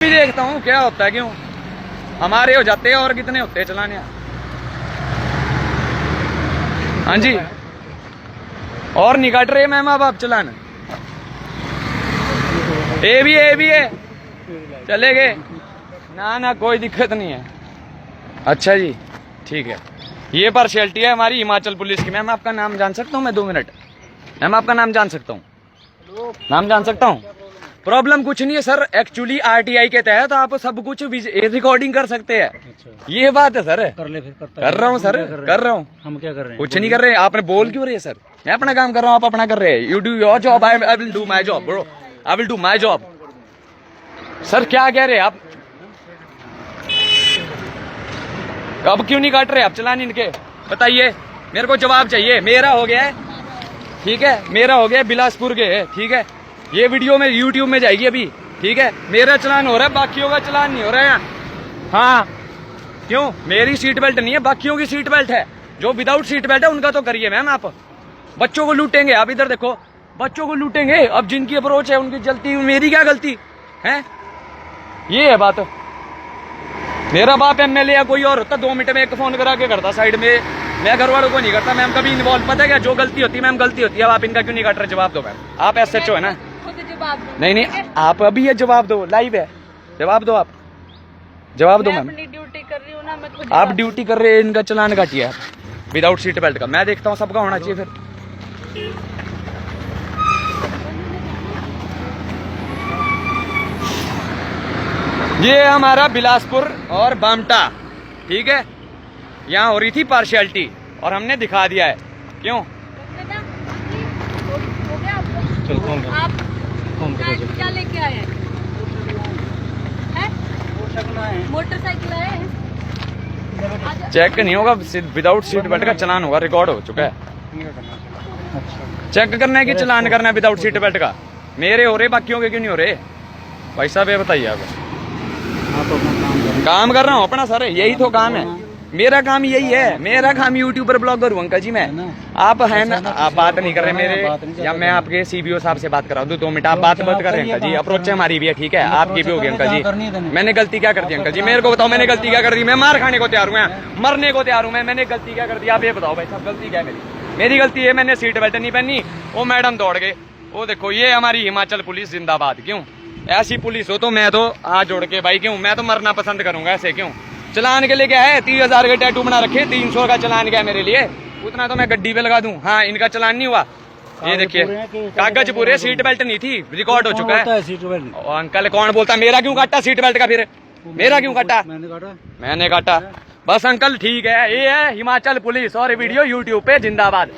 भी देखता हूँ क्या होता है, क्यों हमारे हो जाते हैं और कितने होते हैं चलाने। हाँ जी, और नहीं काट रहे मैम अब आप चलान। ए भी है, चले गए ना ना, कोई दिक्कत नहीं है। अच्छा जी ठीक है, ये पार्शियलिटी है हमारी हिमाचल पुलिस की। मैम आपका नाम जान सकता हूँ मैं 2 मिनट? मैम आपका नाम जान सकता हूँ? नाम जान सकता हूँ? प्रॉब्लम कुछ नहीं है सर, एक्चुअली आरटीआई के तहत आप सब कुछ रिकॉर्डिंग कर सकते हैं। अच्छा। ये बात है सर। कर ले फिर, कर रहा हूँ सर, कर रहा हूँ। हम क्या कर रहे हैं? कुछ नहीं कर रहे। आपने बोल क्यों रहे हैं सर? मैं अपना काम कर रहा हूँ, आप अपना कर रहे हैं। You do your job, I will do my job bro, I will do my job. Sir क्या कह रहे हैं आप? अब क्यों नहीं काट रहे आप चलान इनके? बताइए, मेरे को जवाब चाहिए। मेरा हो गया है, ठीक है, मेरा हो गया बिलासपुर के, ठीक है। ये वीडियो में यूट्यूब में जाएगी अभी, ठीक है। मेरा चलान हो रहा है, बाकियों का चलान नहीं हो रहा है। हाँ क्यों? मेरी सीट बेल्ट नहीं है, बाकियों की सीट बेल्ट है। जो विदाउट सीट बेल्ट है उनका तो करिए मैम। आप बच्चों को लूटेंगे, आप इधर देखो, बच्चों को लूटेंगे। अब जिनकी अप्रोच है उनकी गलती, मेरी क्या गलती है? ये है बात। मेरा बाप एमएलए या कोई और होता 2 मिनट में एक फोन करा के करता साइड में। मैं घर वालों को नहीं करता मैम कभी इन्वॉल्व। पता है क्या, जो गलती होती है मैम गलती होती है। अब आप इनका क्यों नहीं काट रहे? जवाब दो मैम, आप एसएचओ है ना? नहीं, आप अभी ये जवाब दो, लाइव है, जवाब दो आप, जवाब दो मैम। ड्यूटी कर रही हूँ ना मैं खुद। आप ड्यूटी कर रहे हैं, इनका चलान काटिए आप विदाउट सीट बेल्ट का। मैं देखता हूँ सबका होना चाहिए फिर। ये हमारा बिलासपुर और बामटा, ठीक है, यहाँ हो रही थी पार्शियलिटी और हमने दिखा दिया है। क्यों? चल कौन आप क्या लेके आए हैं? मोटरसाइकिल आए हैं? चेक नहीं होगा, विदाउट सीट बेल्ट का चलान होगा, रिकॉर्ड हो चुका है। चेक करना है कि चलान करना है विदाउट सीट बेल्ट का। मेरे हो रहे, बाकियों के क्यों नहीं हो रहे? भाई साहब ये बताइए आप। काम कर रहा हूँ अपना सर, यही तो काम है मेरा। काम यही है, मेरा काम यूट्यूबर ब्लॉगर हूँ अंकल जी मैं। आप है ना, आप बात नहीं कर रहे मेरे, या मैं आपके सीबीओ साहब से बात करा दूं 2 मिनट? आप बात मत कर रहे हैं अंकल जी, अप्रोच हमारी भी है, ठीक है। आपकी भी होगी अंकल जी। मैंने गलती क्या कर दी अंकल जी? मेरे को बताओ, मैंने गलती क्या कर दी? मैं मार खाने को तैयार हूँ, मरने को तैयार हूँ मैं। मैंने गलती क्या कर दी आप ये बताओ भाई साहब? गलती क्या है मेरी? मेरी गलती है मैंने सीट बेल्ट नहीं पहनी, वो मैडम दौड़ गए। वो देखो, ये हमारी हिमाचल पुलिस जिंदाबाद। क्यों? ऐसी पुलिस हो तो मैं तो हाथ जोड़ के भाई, क्यों मैं तो मरना पसंद करूंगा ऐसे। क्यों? चलान के लिए क्या है? 30,000 के टैटू बना रखे, 300 का चलान क्या है मेरे लिए? उतना तो मैं गड्डी पे लगा दूं। हाँ, इनका चलान नहीं हुआ। ये देखिए कागज पूरे, सीट बेल्ट नहीं थी, रिकॉर्ड हो चुका है। सीट बेल्ट अंकल कौन बोलता? मेरा क्यों काटा सीट बेल्ट का? फिर मेरा क्यों काटा? मैंने काटा बस अंकल ठीक है। ये है हिमाचल पुलिस और वीडियो यूट्यूब पे जिंदाबाद।